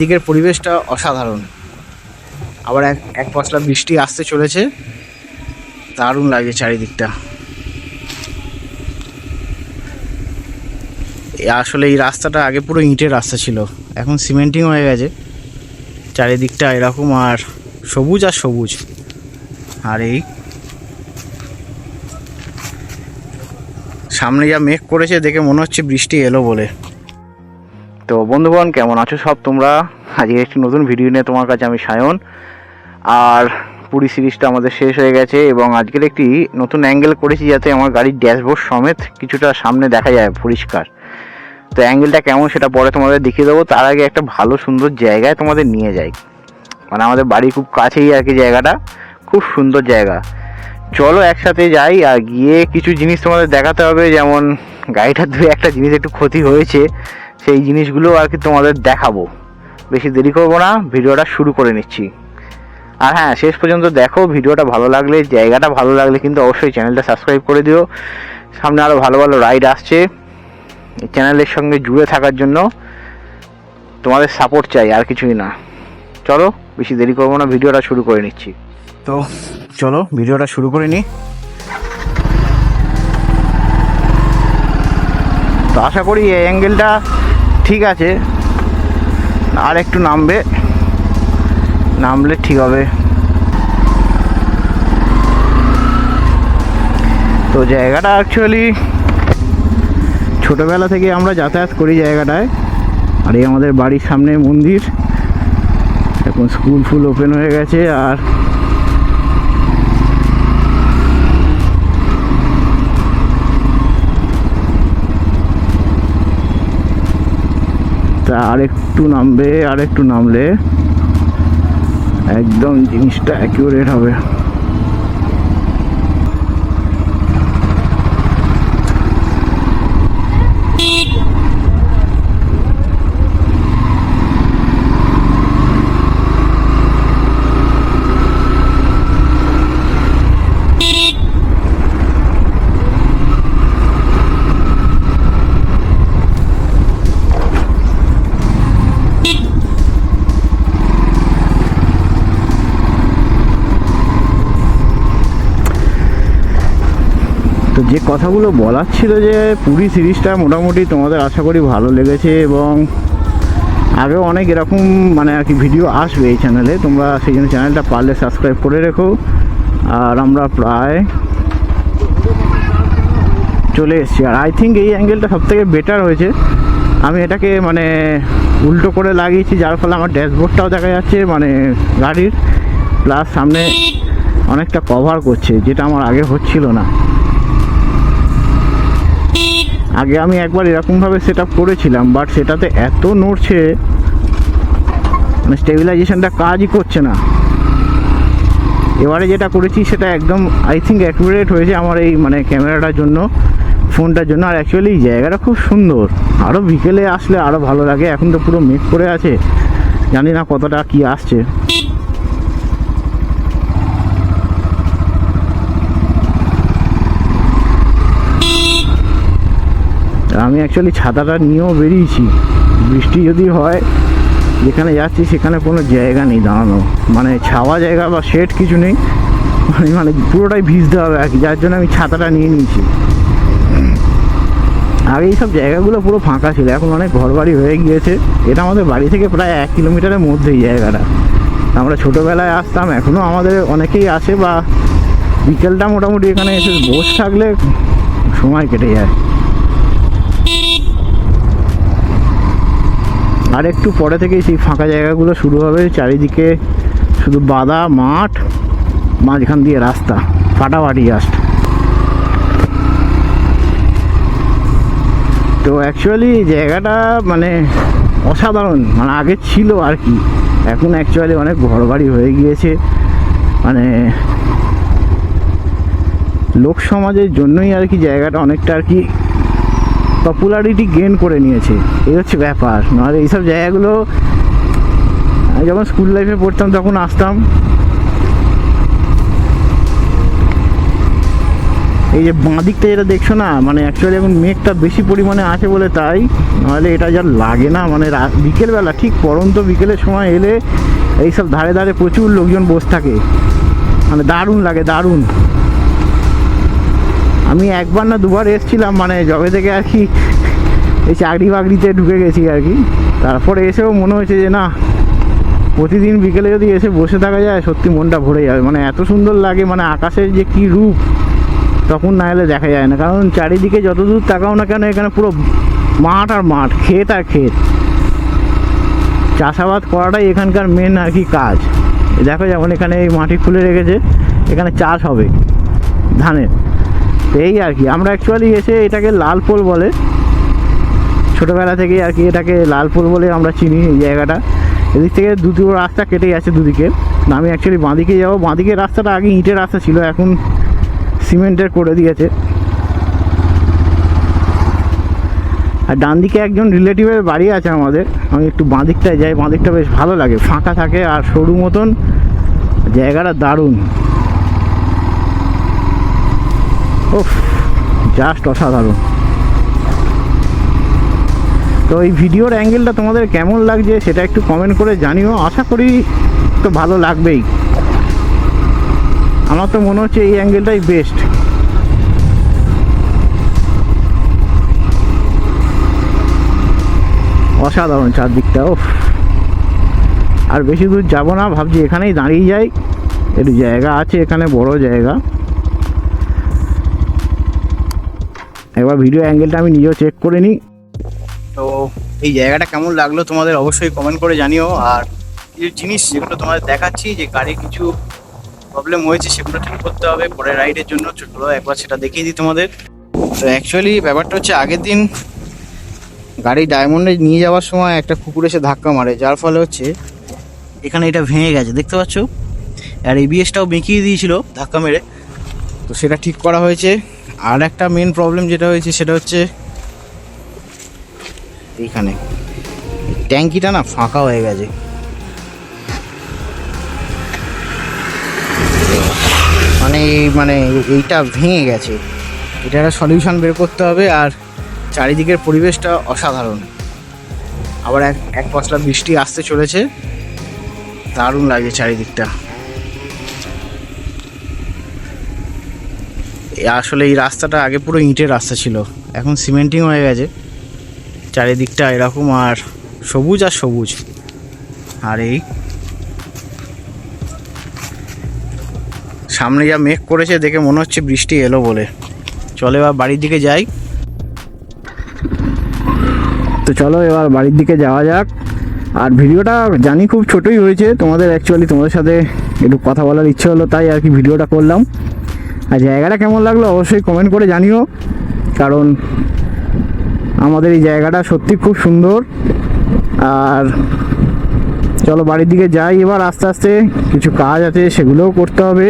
দিকের পরিবেশটা অসাধারণ। আবার এক পশলা বৃষ্টি আসতে চলেছে, দারুণ লাগে চারিদিকটা। আসলে এই রাস্তাটা আগে পুরো ইটের রাস্তা ছিল, এখন সিমেন্টিং হয়ে গেছে। চারিদিকটা এরকম আর সবুজ আর সবুজ। আর এই সামনে যা মেঘ করেছে দেখে মনে হচ্ছে বৃষ্টি এলো বলে। তো বন্ধুগণ, কেমন আছো সব তোমরা? আজকে একটি নতুন ভিডিও নিয়ে তোমার কাছে আমি সায়ন। আর পুরী সিরিজটা আমাদের শেষ হয়ে গেছে এবং আজকের একটি নতুন অ্যাঙ্গেল করেছি যাতে আমার গাড়ির ড্যাশবোর্ড সমেত কিছুটা সামনে দেখা যায় পরিষ্কার। তো অ্যাঙ্গেলটা কেমন সেটা পরে তোমাদের দেখিয়ে দেবো। তার আগে একটা ভালো সুন্দর জায়গায় তোমাদের নিয়ে যাই, মানে আমাদের বাড়ির খুব কাছেই আর কি জায়গাটা, খুব সুন্দর জায়গা। চলো একসাথে যাই। আর গিয়ে কিছু জিনিস তোমাদের দেখাতে হবে, যেমন গাড়িটার দু একটা জিনিস একটু ক্ষতি হয়েছে, সেই জিনিসগুলো আর কি তোমাদের দেখাবো। বেশি দেরি করবো না, ভিডিওটা শুরু করে নিচ্ছি। আর হ্যাঁ, শেষ পর্যন্ত দেখো। ভিডিওটা ভালো লাগলে, জায়গাটা ভালো লাগলে কিন্তু অবশ্যই চ্যানেলটা সাবস্ক্রাইব করে দিও। সামনে আরও ভালো ভালো রাইড আসছে। চ্যানেলের সঙ্গে জুড়ে থাকার জন্য তোমাদের সাপোর্ট চাই, আর কিছুই না। চলো বেশি দেরি করবো না, ভিডিওটা শুরু করে নিচ্ছি। তো চলো ভিডিওটা শুরু করে নিই। তো আশা করি এই অ্যাঙ্গেলটা ঠিক আছে, আর একটু নামলে ঠিক হবে। তো জায়গাটা অ্যাকচুয়ালি ছোটোবেলা থেকে আমরা যাতায়াত করি জায়গাটায়। আর এই আমাদের বাড়ির সামনে মন্দির, এখন স্কুল ফুল ওপেন হয়ে গেছে। আর তা আরেকটু নামলে একদম জিনিসটা অ্যাকিউরেট হবে। তো যে কথাগুলো বলার ছিল, যে পুরী সিরিজটা মোটামুটি তোমাদের আশা করি ভালো লেগেছে এবং আগেও অনেক এরকম মানে আর কি ভিডিও আসবে এই চ্যানেলে। তোমরা সেই জন্য চ্যানেলটা পারলে সাবস্ক্রাইব করে রেখো। আর আমরা প্রায় চলে এসেছি। আর আই থিঙ্ক এই অ্যাঙ্গেলটা সবথেকে বেটার হয়েছে। আমি এটাকে মানে উল্টো করে লাগিয়েছি, যার ফলে আমার ড্যাশবোর্ডটাও দেখা যাচ্ছে মানে গাড়ির, প্লাস সামনে অনেকটা কভার করছে, যেটা আমার আগে হচ্ছিল না। আগে আমি একবার এরকমভাবে সেট আপ করেছিলাম, বাট সেটাতে এত নড়ছে, মানে স্টেবিলাইজেশনটা কাজই করছে না। এবারে যেটা করেছি সেটা একদম আই থিঙ্ক অ্যাকুরেট হয়েছে আমার এই মানে ক্যামেরাটার জন্য, ফোনটার জন্য। আর অ্যাকচুয়ালি এই জায়গাটা খুব সুন্দর, আরও বিকেলে আসলে আরও ভালো লাগে। এখন তো পুরো মেঘ করে আছে, জানি না কতটা কি আসছে। আমি অ্যাকচুয়ালি ছাতাটা নিয়েও বেরিয়েছি, বৃষ্টি যদি হয়, যেখানে যাচ্ছি সেখানে কোনো জায়গা নেই দাঁড়ানো, মানে ছাওয়া জায়গা বা শেড কিছু নেই, মানে পুরোটাই ভিজতে হবে আর কি, যার জন্য আমি ছাতাটা নিয়ে নিয়েছি। আগে এইসব জায়গাগুলো পুরো ফাঁকা ছিল, এখন অনেক ঘরবাড়ি হয়ে গিয়েছে। এটা আমাদের বাড়ি থেকে প্রায় 1 কিলোমিটারের মধ্যেই জায়গাটা। আমরা ছোটোবেলায় আসতাম, এখনও আমাদের অনেকেই আসে, বা বিকেলটা মোটামুটি এখানে এসে বসে থাকলে সময় কেটে যায়। আর একটু পরে থেকেই সেই ফাঁকা জায়গাগুলো শুরু হবে, চারিদিকে শুধু বাদা মাঠ, মাঝখান দিয়ে রাস্তা, ফাটাফাটি জাস্ট। তো অ্যাকচুয়ালি জায়গাটা মানে অসাধারণ, মানে আগে ছিল আর কি, এখন অ্যাকচুয়ালি অনেক ঘরবাড়ি হয়ে গিয়েছে, মানে লোক সমাজের জন্যই আর কি জায়গাটা অনেকটা আর কি পপুলারিটি গেইন করে নিয়েছে, এই হচ্ছে ব্যাপার। নাহলে এইসব জায়গাগুলো যখন স্কুল লাইফে পড়তাম তখন আসতাম, এই যে বাঁ দিকটা যেটা দেখছো না, মানে অ্যাকচুয়ালি এখন মেঘটা বেশি পরিমাণে আছে বলে তাই, নাহলে এটা যা লাগে না, মানে বিকেলবেলা ঠিক পরন্ত বিকেলের সময় এলে এইসব ধারে ধারে প্রচুর লোকজন বসে থাকে, মানে দারুণ লাগে, দারুণ। আমি একবার না দুবার এসেছিলাম, মানে যবে থেকে আর কি এই চাকরি বাকরিতে ঢুকে গেছি আর কি, তারপরে এসেও মনে হয়েছে যে না, প্রতিদিন বিকেলে যদি এসে বসে থাকা যায় সত্যি মনটা ভরে যাবে, মানে এত সুন্দর লাগে, মানে আকাশের যে কী রূপ তখন না এলে দেখা যায় না, কারণ চারিদিকে যত দূর তাকাও না কেন এখানে পুরো মাঠ আর মাঠ, ক্ষেত আর ক্ষেত, চাষাবাদ করাটাই এখানকার মেন আর কি কাজ। দেখো যেমন এখানে এই মাটি খুলে রেখেছে, এখানে চাষ হবে ধানের, এই আর কি। আমরা অ্যাকচুয়ালি এসে এটাকে লালপোল বলে, ছোটোবেলা থেকে আর কি এটাকে লালপোল বলে আমরা চিনি এই জায়গাটা। এদিক থেকে দুটো রাস্তা কেটে গেছে দুদিকে, আমি অ্যাকচুয়ালি বাঁদিকে যাবো, বাঁদিকের রাস্তাটা আগে ইটের রাস্তা ছিল, এখন সিমেন্টের করে দিয়েছে। আর ডান দিকে একজন রিলেটিভের বাড়ি আছে আমাদের, আমি একটু বাঁদিকটায় যাই, বাঁদিকটা বেশ ভালো লাগে, ফাঁকা থাকে আর সরু মতন, জায়গাটা দারুণ, ওফ জাস্ট অসাধারণ। তো এই ভিডিওর অ্যাঙ্গেলটা তোমাদের কেমন লাগছে সেটা একটু কমেন্ট করে জানিও, আশা করি তো ভালো লাগবেই, আমার তো মনে হচ্ছে এই অ্যাঙ্গেলটাই বেস্ট। অসাধারণ চারদিকটা, ও আর বেশি দূর যাবো না, ভাবছি এখানেই দাঁড়িয়ে যাই, একটু জায়গা আছে এখানে, বড় জায়গা। একবার ভিডিও অ্যাঙ্গেলটা আমি নিজেও চেক করে নিই। তো এই জায়গাটা কেমন লাগলো তোমাদের অবশ্যই কমেন্ট করে জানিও। আর কিছু জিনিস যেগুলো তোমাদের দেখাচ্ছি যে গাড়ির কিছু প্রবলেম হয়েছে সেগুলো ঠিক করতে হবে পরের রাইডের জন্য, চলো একবার সেটা দেখিয়ে দিই তোমাদের। তো অ্যাকচুয়ালি ব্যাপারটা হচ্ছে আগের দিন গাড়ি ডায়মন্ডে নিয়ে যাওয়ার সময় একটা কুকুর এসে ধাক্কা মারে, যার ফলে হচ্ছে এখানে এটা ভেঙে গেছে দেখতে পাচ্ছ, আর এবিএসটাও বেঁকিয়ে দিয়েছিল ধাক্কা মেরে, তো সেটা ঠিক করা হয়েছে। আর একটা মেন প্রবলেম যেটা হয়েছে সেটা হচ্ছে এইখানে ট্যাঙ্কিটা না ফাঁকা হয়ে গেছে, মানে এইটা ভেঙে গেছে, এটা একটা সলিউশন বের করতে হবে। আর চারিদিকের পরিবেশটা অসাধারণ, আবার এক পশলা বৃষ্টি আসতে চলেছে, দারুণ লাগে চারিদিকটা। আসলে এই রাস্তাটা আগে পুরো ইটের রাস্তা ছিল, এখন সিমেন্টিং হয়ে গেছে, চারিদিকটা এরকম আর সবুজ আর সবুজ। আর এই সামনে যা মেঘ করেছে দেখে মনে হচ্ছে বৃষ্টি এলো বলে, চলো এবার বাড়ির দিকে যাই। তো চলো এবার বাড়ির দিকে যাওয়া যাক। আর ভিডিওটা জানি খুব ছোটই হয়েছে, তোমাদের অ্যাকচুয়ালি তোমাদের সাথে একটু কথা বলার ইচ্ছে হলো তাই আর কি ভিডিওটা করলাম। আর জায়গাটা কেমন লাগলো অবশ্যই কমেন্ট করে জানিও, কারণ আমাদের এই জায়গাটা সত্যি খুব সুন্দর। আর চলো বাড়ির দিকে যাই এবার, আস্তে আস্তে কিছু কাজ আছে সেগুলোও করতে হবে।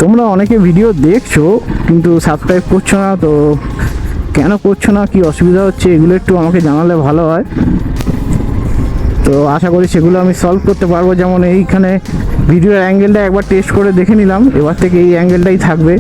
তোমরা অনেকে ভিডিও দেখছো কিন্তু সাবস্ক্রাইব করছো না, তো কেন করছো না, কি অসুবিধা হচ্ছে এগুলো একটু আমাকে জানালে ভালো হয়। তো আশা করি সেগুলো আমি সলভ করতে পারবো। যেমন এইখানে ভিডিওর অ্যাঙ্গেলটা একবার টেস্ট করে দেখে নিলাম, এবার থেকে এই অ্যাঙ্গেলটাই থাকবে,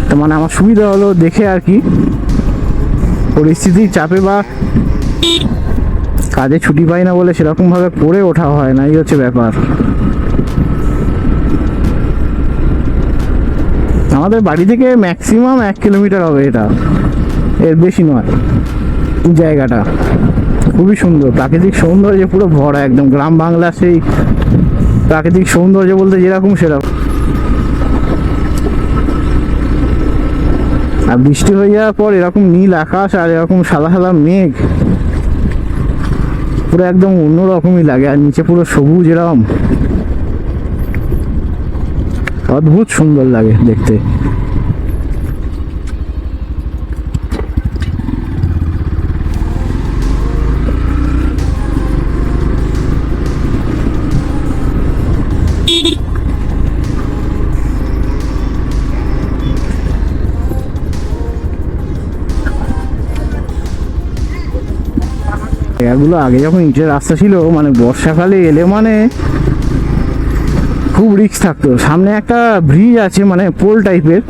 তো মানে আমার সুবিধা হলো দেখে আর কি, পরিস্থিতির চাপে বা কাজে ছুটি পাই না বলে সেরকমভাবে করে ওঠা হয় না, এই হচ্ছে ব্যাপার। আমাদের বাড়ি থেকে ম্যাক্সিমাম 1 কিলোমিটার হবে, এটা এর বেশি নয়। জায়গাটা খুবই সুন্দর, প্রাকৃতিক সৌন্দর্য পুরো ভরা, একদম গ্রাম বাংলা সেই প্রাকৃতিক সৌন্দর্য বলতে যেরকম সেরকম। আর বৃষ্টি হয়ে যাওয়ার পর এরকম নীল আকাশ আর এরকম সাদা সাদা মেঘ, পুরো একদম অন্যরকমই লাগে। আর নিচে পুরো সবুজ, এরকম অদ্ভুত সুন্দর লাগে দেখতে। এগুলো আগে যখন ইটের রাস্তা ছিল, মানে বর্ষাকালে এলে মানে খুব রিস্ক থাকতো। সামনে একটা ব্রিজ আছে মানে পোল টাইপের,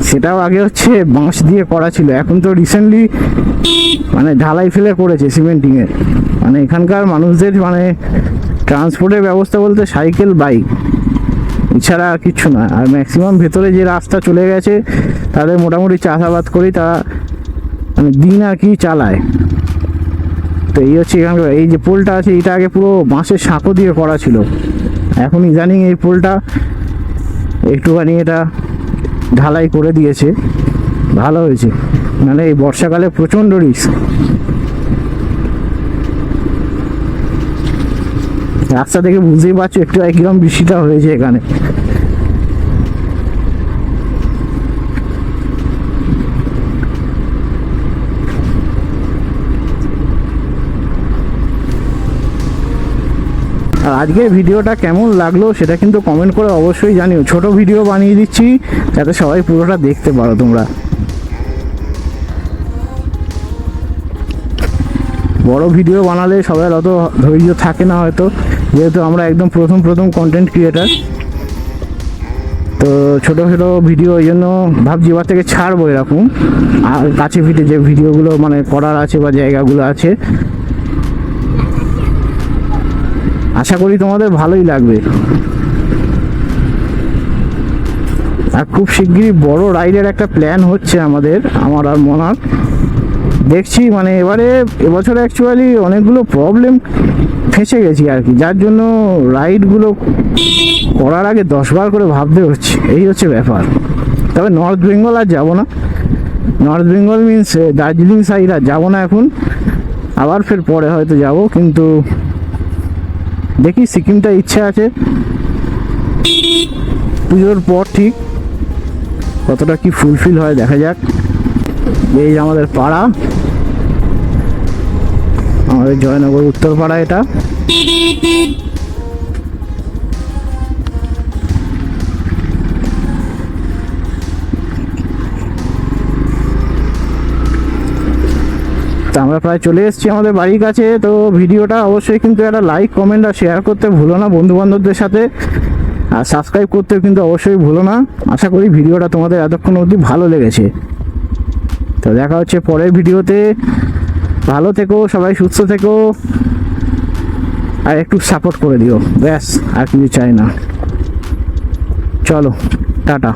সেটাও আগে হচ্ছে বাঁশ দিয়ে করা ছিল, এখন তো রিসেন্টলি মানে ঢালাই ফেলে করেছে সিমেন্টিংয়ের। মানে এখানকার মানুষদের মানে ট্রান্সপোর্টের ব্যবস্থা বলতে সাইকেল, বাইক, এছাড়া আর কিচ্ছু না। আর ম্যাক্সিমাম ভেতরে যে রাস্তা চলে গেছে তাদের মোটামুটি চাষাবাদ করেই তারা মানে দিন আর কি চালায়। তো এই হচ্ছে এখানকার এই যে পোলটা আছে, এটা আগে পুরো বাঁশের সাঁকো দিয়ে করা ছিল, এখন ইদানিং এই পোলটা একটুখানি এটা ঢালাই করে দিয়েছে, ভালো হয়েছে। মানে এই বর্ষাকালে প্রচণ্ড রিস্ক। রাস্তা থেকে বুঝতেই পারছো একটু কিরকম বৃষ্টিটা হয়েছে এখানে। আর আজকের ভিডিওটা কেমন লাগলো সেটা কিন্তু কমেন্ট করে অবশ্যই জানিও। ছোট ভিডিও বানিয়ে দিচ্ছি যাতে সবাই পুরোটা দেখতে পারো তোমরা। বড় ভিডিও বানালে সবার অত ধৈর্য থাকে না হয়তো, যেহেতু আমরা একদম প্রথম কন্টেন্ট ক্রিয়েটার। তো ছোটো ছোটো ভিডিও এই জন্য ভাবছি এবার থেকে ছাড়বো এরকম। আর কাছে পিঠে যে ভিডিওগুলো মানে করার আছে বা জায়গাগুলো আছে, আশা করি তোমাদের ভালোই লাগবে। আর খুব শিগগিরই বড় রাইডের একটা প্ল্যান হচ্ছে আমার আর মনার। দেখছি মানে এবছর অ্যাকচুয়ালি অনেকগুলো প্রবলেম ফেঁসে গেছি আর কি, যার জন্য রাইডগুলো করার আগে 10 বার করে ভাবতে হচ্ছে, এই হচ্ছে ব্যাপার। তবে নর্থ বেঙ্গল আর যাবো না, North Bengal means Darjeeling side আর যাবো না এখন, আবার ফের পরে হয়তো যাব। কিন্তু দেখি সিকিমটা ইচ্ছা আছে পুজোর পর, ঠিক কতটা কি ফুলফিল হয় দেখা যাক। এই আমাদের পাড়া, আমাদের জয়নগর উত্তর পাড়া এটা। তো আমরা প্রায় চলে এসেছি আমাদের বাড়ির কাছে। তো ভিডিওটা অবশ্যই কিন্তু একটা লাইক, কমেন্ট আর শেয়ার করতে ভুলো না বন্ধু বান্ধবদের সাথে, আর সাবস্ক্রাইব করতে কিন্তু অবশ্যই ভুলো না। আশা করি ভিডিওটা তোমাদের এতক্ষণ অবধি ভালো লেগেছে। তো দেখা হচ্ছে পরের ভিডিওতে। ভালো থেকো সবাই, সুস্থ থেকো, আর একটু সাপোর্ট করে দিও, ব্যাস আর কিছু চাই না। চলো টাটা।